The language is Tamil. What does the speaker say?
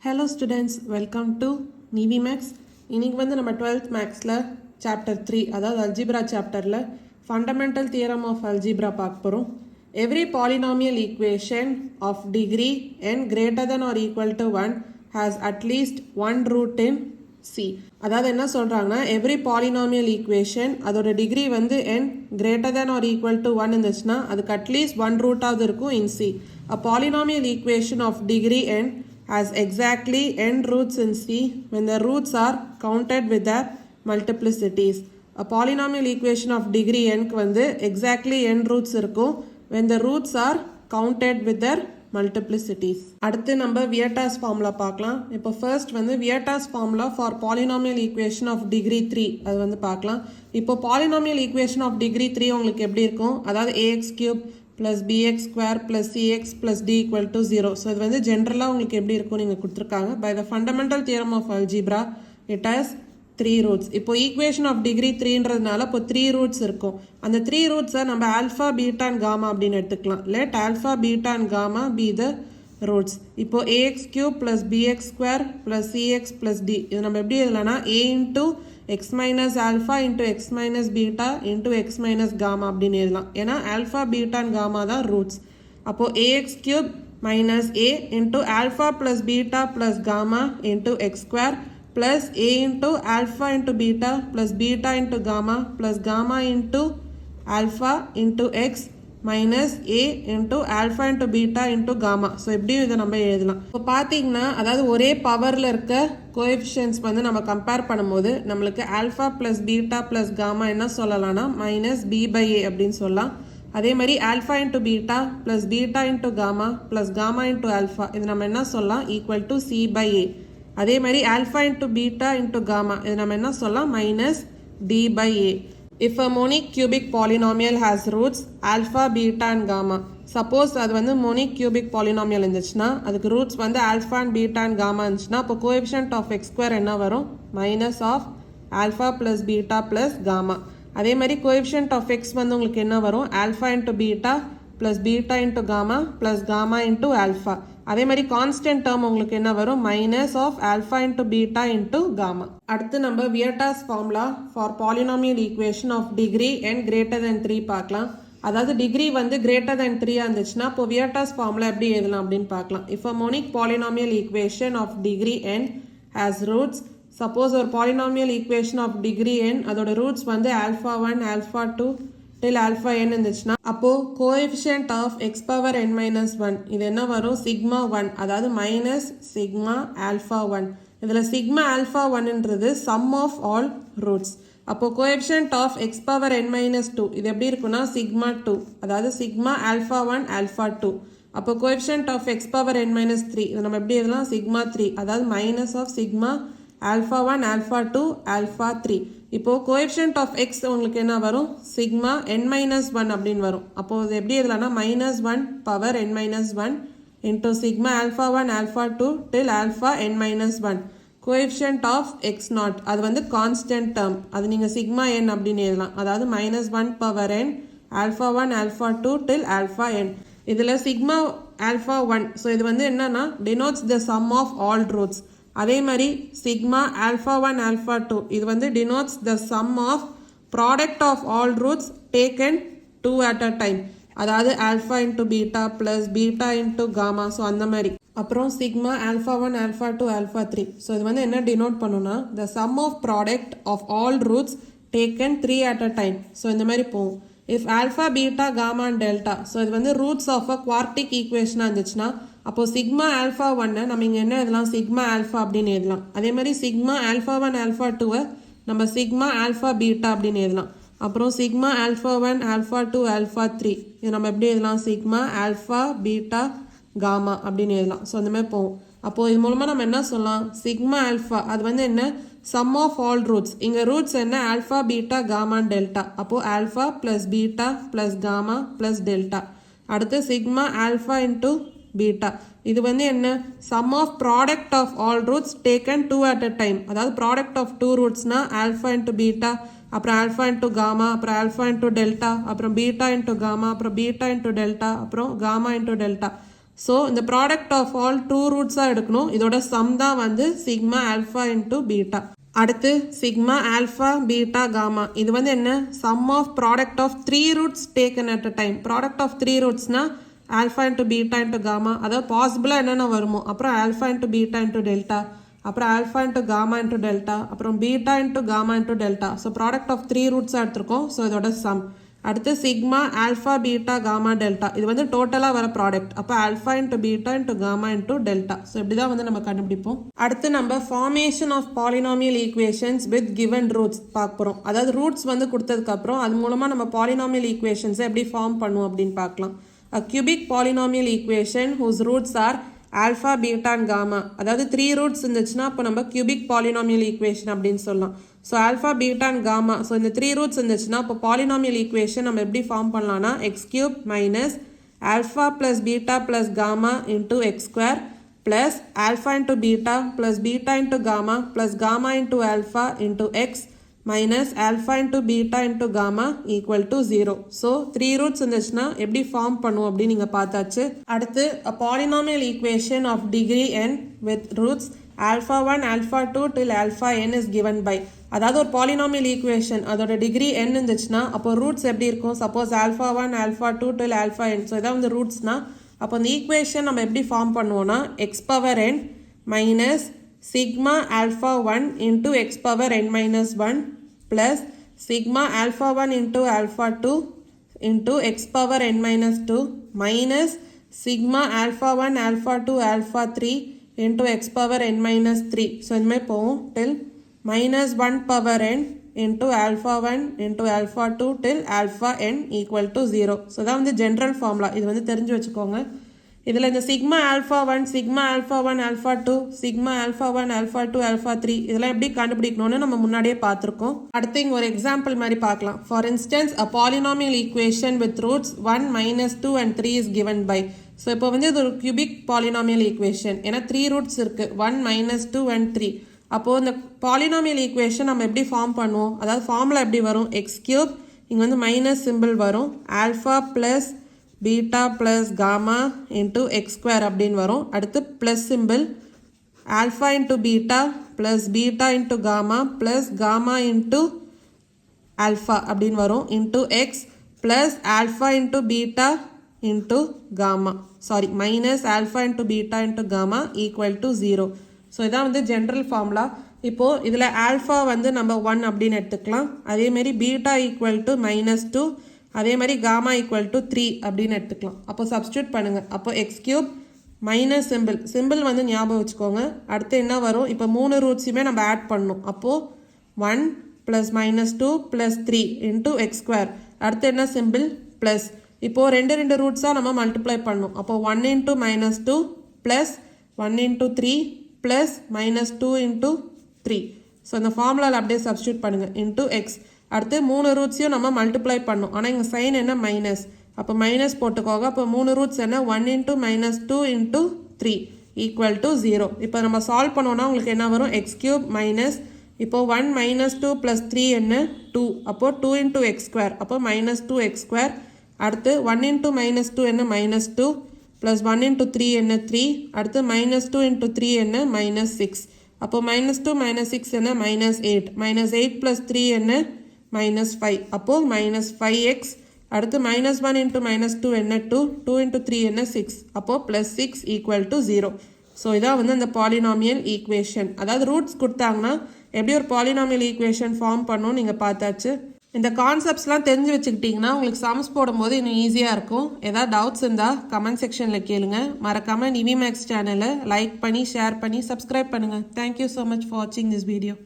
Hello students, welcome to Nivi Max. இன்னைக்கு வந்து நம்ம 12th Maxல chapter 3 அதாவது algebra chapterல fundamental theorem of algebra பார்க்க போறோம். Every polynomial equation of degree n greater than or equal to 1 has at least one root in C. அதாவது என்ன சொல்றாங்கன்னா every polynomial equation அதோட degree வந்து n greater than or equal to 1 இருந்துச்சுன்னா அதுக்கு at least one root ஆவது இருக்கும் in C. A polynomial equation of degree n has exactly n roots in C when the roots are counted with their multiplicities. A polynomial equation of degree n க்கு வந்து exactly n roots இருக்கும் when the roots are counted with their multiplicities. அடுத்து நம்ம Vieta's formula பார்க்கலாம். இப்போ first வந்து Vieta's formula for polynomial equation of degree 3 அது வந்து பார்க்கலாம். இப்போ polynomial equation of degree 3 உங்களுக்கு எப்படி இருக்கும்? அதாவது ax cube plus bx square plus cx plus d equal to 0. So இது வந்து ஜென்ரலாக உங்களுக்கு எப்படி இருக்கும் நீங்கள் கொடுத்துருக்காங்க. By the fundamental theorem of algebra, it has 3 roots. இப்போ equation of degree 3ன்றதுனால இப்போ 3 roots இருக்கும். அந்த 3 roots-ஐ நம்ம alpha, beta and gamma அப்படின்னு எடுத்துக்கலாம். Let alpha, beta and gamma be the roots. இப்போ ax cube plus bx square plus cx plus d. இது நம்ம எப்படி எழுதலாம்னா a into x minus alpha into x minus beta into x minus gamma அப்படின்னு எழுதலாம். ஏன்னா alpha, beta and gamma தான் roots. அப்போ ax cube minus a into alpha plus beta plus gamma into x square plus a into alpha into beta plus beta into gamma plus gamma into alpha into x minus a into alpha into beta into gamma. So எப்படியும் இதை நம்ம எழுதலாம். இப்போ பார்த்தீங்கன்னா அதாவது ஒரே பவரில் இருக்க கோஎஃபிஷியன்ஸ் வந்து நம்ம கம்பேர் பண்ணும்போது நம்மளுக்கு alpha plus beta plus gamma என்ன சொல்லலாம்னா மைனஸ் பி பை ஏ அப்படின்னு சொல்லலாம். அதே மாதிரி alpha into beta plus beta into gamma plus gamma into alpha இது நம்ம என்ன சொல்லலாம் equal to c by a. அதே மாதிரி alpha into beta into gamma இது நம்ம என்ன சொல்லலாம் minus d by a. If a monic cubic polynomial has roots alpha, beta and gamma. Suppose அது வந்து monic cubic polynomial இருந்துச்சுன்னா அதுக்கு roots வந்து alpha and beta and gamma இருந்துச்சுன்னா அப்போ coefficient of x square என்ன வரும் minus of alpha plus beta plus gamma. அதே மாதிரி coefficient of x வந்து உங்களுக்கு என்ன வரும் alpha into beta plus beta into gamma plus gamma into alpha. அதே மாதிரி கான்ஸ்டன்ட் டேர்ம் உங்களுக்கு என்ன வரும் minus of alpha into beta into gamma. அடுத்து நம்ம Vieta's formula for polynomial equation of degree n greater than 3 பார்க்கலாம். அதாவது டிகிரி வந்து கிரேட்டர் தென் 3 இருந்துச்சுன்னா இப்போ வியட்டாஸ் ஃபார்முலா எப்படி எழுதலாம் அப்படின்னு பார்க்கலாம். If a monic polynomial equation of degree n has roots suppose ஒரு polynomial equation of degree n அதோட ரூட்ஸ் வந்து alpha 1 alpha 2 till alpha n இருந்துச்சுன்னா அப்போ coefficient of x power n minus 1 இது என்ன வரும் சிக்மா 1 அதாவது மைனஸ் சிக்மா ஆல்ஃபா 1. இதில் சிக்மா ஆல்ஃபா 1ன்றது சம் ஆஃப் ஆல் ரூட்ஸ். அப்போ coefficient of x power n minus 2 இது எப்படி இருக்குன்னா சிக்மா 2 அதாவது சிக்மா ஆல்ஃபா 1 ஆல்ஃபா 2. அப்போ coefficient of x power n minus 3 இது நம்ம எப்படி எழுதலாம் சிக்மா 3 அதாவது minus of sigma alpha 1 alpha 2 alpha 3. இப்போ கோஎஃபிஷியன்ட் ஆஃப் எக்ஸ் உங்களுக்கு என்ன வரும் சிக்மா n மைனஸ் 1 அப்படின்னு வரும். அப்போ இது எப்படி எழுதலாம்னா minus 1 power n minus 1 into sigma alpha 1 alpha 2 till alpha n minus 1. Coefficient of x naught அது வந்து கான்ஸ்டன்ட் டேர்ம் அது நீங்கள் சிக்மா n அப்படின்னு எழுதலாம் அதாவது minus 1 power n alpha 1 alpha 2 till alpha n. இதில் சிக்மா ஆல்ஃபா 1 ஸோ இது வந்து என்னன்னா denotes the sum of all roots. அதே மாதிரி சிக்மா ஆல்ஃபா 1 ஆல்ஃபா 2 இது வந்து denotes the sum of product of all roots taken 2 at a time அதாவது alpha into beta plus beta into gamma so அந்த மாதிரி. அப்புறம் sigma alpha 1 alpha 2 alpha 3 so இது வந்து என்ன டினோட் பண்ணுன்னா the sum of product of all roots taken 3 at a time so இந்த மாதிரி போகும். if alpha, beta, gamma and delta so இது வந்து roots of a quartic equation இருந்துச்சுன்னா அப்போ சிக்மா ஆல்ஃபா 1 நம்ம இங்கே என்ன எழுதலாம் சிக்மா ஆல்ஃபா அப்படின்னு எழுதலாம். அதே மாதிரி சிக்மா ஆல்ஃபா 1 ஆல்ஃபா 2 நம்ம சிக்மா ஆல்ஃபா பீட்டா அப்படின்னு எழுதலாம். அப்புறம் சிக்மா ஆல்ஃபா 1 ஆல்ஃபா 2 ஆல்ஃபா 3 இது நம்ம எப்படி எழுதலாம் சிக்மா ஆல்ஃபா பீட்டா காமா அப்படின்னு எழுதலாம். ஸோ அந்த மாதிரி போகும். அப்போது இது மூலமாக நம்ம என்ன சொல்லலாம் சிக்மா ஆல்ஃபா அது வந்து என்ன சம் ஆஃப் ஆல் ரூட்ஸ். இங்கே ரூட்ஸ் என்ன ஆல்ஃபா பீட்டா காமா டெல்டா அப்போது alpha plus beta plus gamma plus delta. அடுத்து சிக்மா ஆல்ஃபா இன்ட்டு பீட்டா இது வந்து என்ன sum of product of all roots taken 2 at a time அதாவது ப்ராடக்ட் ஆஃப் 2 ரூட்ஸ்னா ஆல்ஃபா இன்ட்டு பீட்டா அப்புறம் ஆல்ஃபா இன்ட்டு காமா அப்புறம் ஆல்ஃபா இன்ட்டு டெல்டா அப்புறம் பீட்டா இன்ட்டு காமா அப்புறம் பீட்டா இன்ட்டு டெல்டா அப்புறம் காமா இன்ட்டு டெல்டா. ஸோ இந்த ப்ராடக்ட் ஆஃப் ஆல் ட்ரூ ரூட்ஸாக எடுக்கணும். இதோட சம் தான் வந்து சிக்மா ஆல்ஃபா இன்ட்டு பீட்டா. அடுத்து சிக்மா ஆல்ஃபா பீட்டா காமா. இது வந்து என்ன, sum of product of 3 roots taken at a time. Product of 3 ரூட்ஸ்னா alpha into beta into gamma, அதாவது பாசிபிளாக என்னென்ன வருமோ, அப்புறம் alpha into beta into delta, அப்புறம் alpha into gamma into delta, அப்புறம் beta into gamma into delta. So product of 3 ரூட்ஸாக எடுத்திருக்கோம். ஸோ இதோட சம். அடுத்து sigma alpha beta gamma delta. இது வந்து டோட்டலாக வர ப்ராடக்ட். அப்போ alpha into beta into gamma into delta. So இப்படி தான் வந்து நம்ம கண்டுபிடிப்போம். அடுத்து நம்ம formation of polynomial equations with given roots பார்க்க போகிறோம். அதாவது ரூட்ஸ் வந்து கொடுத்ததுக்கப்புறம் அது மூலமாக நம்ம பாலினாமியல் ஈக்குவேஷன்ஸை எப்படி ஃபார்ம் பண்ணுவோம் அப்படின்னு பார்க்கலாம். A cubic polynomial equation whose roots are alpha, beta and gamma. அதாவது 3 roots இருந்துச்சுன்னா அப்போ நம்ம cubic polynomial equation அப்படின்னு சொல்லலாம். So alpha, beta and gamma. So இந்த 3 roots இருந்துச்சுன்னா அப்போ polynomial equation நம்ம எப்படி ஃபார்ம் பண்ணலாம்னா x cube minus alpha plus beta plus gamma into x square plus alpha into beta plus beta into gamma plus gamma into alpha into x minus alpha into beta into gamma equal to 0. So 3 roots இருந்துச்சுன்னா எப்படி ஃபார்ம் பண்ணுவோம் அப்படின்னு நீங்கள் பார்த்தாச்சு. அடுத்து a polynomial equation of degree n with roots alpha 1 alpha 2 till alpha n is given by. அதாவது ஒரு polynomial equation அதோட டிகிரி n இருந்துச்சுன்னா அப்போ ரூட்ஸ் எப்படி இருக்கும், suppose alpha 1 alpha 2 till alpha n. So இதான் வந்து ரூட்ஸ்னா அப்போ இந்த ஈக்குவேஷன் நம்ம எப்படி ஃபார்ம் பண்ணுவோம்னா x power n minus sigma alpha 1 into x power n minus 1 plus sigma alpha 1 into alpha 2 into x power n minus 2 minus sigma alpha 1 alpha 2 alpha 3 into x power n minus 3. So இனிமே போவோம் till minus 1 power n into alpha 1 into alpha 2 till alpha n equal to 0. So தான் வந்து general formula. இது வந்து தெரிஞ்சு வச்சுக்கோங்க. இதில் இந்த sigma alpha 1 sigma alpha 1 alpha 2 sigma alpha 1 alpha 2 alpha 3 இதெல்லாம் எப்படி கண்டுபிடிக்கணும்னு நம்ம முன்னாடியே பார்த்துருக்கோம். அடுத்து இங்கே ஒரு எக்ஸாம்பிள் மாதிரி பார்க்கலாம். For instance a polynomial equation with roots 1 minus 2 and 3 is given by. So இப்போ வந்து இது ஒரு கியூபிக் பாலினாமியல் ஈக்குவேஷன். ஏன்னா 3 ரூட்ஸ் இருக்குது, 1 minus 2 and 3. அப்போது இந்த பாலினாமியல் ஈக்குவேஷன் நம்ம எப்படி ஃபார்ம் பண்ணுவோம், அதாவது ஃபார்முலா எப்படி வரும், எக்ஸ் கியூப் இங்கே வந்து மைனஸ் சிம்பிள் வரும், alpha plus beta plus gamma into x square அப்படின்னு வரும். அடுத்து plus simple alpha into beta plus beta into gamma plus gamma into alpha அப்படின்னு வரும் into x plus alpha into beta into gamma minus alpha into beta into gamma equal to 0. So இதான் வந்து ஜென்ரல் ஃபார்முலா. இப்போது இதில் ஆல்ஃபா வந்து நம்ம 1 அப்படின்னு எடுத்துக்கலாம். அதேமாரி பீட்டா ஈக்குவல் டு -2, அதே மாதிரி காமா ஈக்குவல் டு 3 அப்படின்னு எடுத்துக்கலாம். அப்போ சப்ஸ்டியூட் பண்ணுங்கள். அப்போ எக்ஸ் கியூப் மைனஸ் சிம்பிள் வந்து ஞாபகம் வச்சுக்கோங்க. அடுத்து என்ன வரும், இப்போ 3 ரூட்ஸுமே நம்ம ஆட் பண்ணணும். அப்போது 1 + -2 + 3 இன்ட்டு எக்ஸ் ஸ்கொயர். அடுத்து என்ன சிம்பிள் ப்ளஸ். இப்போது ரெண்டு ரூட்ஸாக நம்ம மல்டிப்ளை பண்ணணும். அப்போது 1 × -2 ப்ளஸ் 1 × 3 ப்ளஸ் -2 × 3. ஸோ இந்த ஃபார்முலாவில் அப்படியே சப்ஸ்டியூட் பண்ணுங்கள் இன்ட்டு எக்ஸ். அடுத்து 3 ரூட்ஸையும் நம்ம மல்டிப்ளை பண்ணணும். ஆனால் இங்கே சைன் என்ன மைனஸ், அப்போ மைனஸ் போட்டுக்கோங்க. அப்போ 3 ரூட்ஸ் என்ன 1 × -2 × 3 ஈக்குவல் டு 0. இப்போ நம்ம சால்வ் பண்ணோன்னா உங்களுக்கு என்ன வரும், எக்ஸ் கியூப் மைனஸ் இப்போ 1 - 2 + 3 என்ன 2, அப்போது 2 × எக்ஸ் ஸ்கொயர், அப்போ -2 எக்ஸ் ஸ்கொயர். அடுத்து 1 × -2 என்ன -2 ப்ளஸ் 1 × 3 என்ன 3. அடுத்து -2 × 3 என்ன -6. அப்போ -2 -6 என்ன -8. -8 + 3 என்ன -5. அப்போது -5x. அடுத்து -1 × -2 என்ன 2. 2 × 3 என்ன 6. அப்போது +6 ஈக்குவல் டு 0. ஸோ இதான் வந்து அந்த பாலினாமியல் ஈக்குவேஷன். அதாவது ரூட்ஸ் கொடுத்தாங்கன்னா எப்படி ஒரு பாலினாமியல் ஈக்குவேஷன் ஃபார்ம் பண்ணணும் நீங்கள் பார்த்தாச்சு. இந்த கான்செப்ட்ஸ்லாம் தெரிஞ்சு வச்சுக்கிட்டிங்கன்னா உங்களுக்கு சம்ஸ் போடும்போது இன்னும் ஈஸியாக இருக்கும். ஏதாவது டவுட்ஸ் இருந்தால் கமெண்ட் செக்ஷனில் கேளுங்க. மறக்காமல் நிவி மேக்ஸ் சேனலை லைக் பண்ணி ஷேர் பண்ணி சப்ஸ்கிரைப் பண்ணுங்கள். தேங்க்யூ ஸோ மச் ஃபார் வாட்சிங் திஸ் வீடியோ.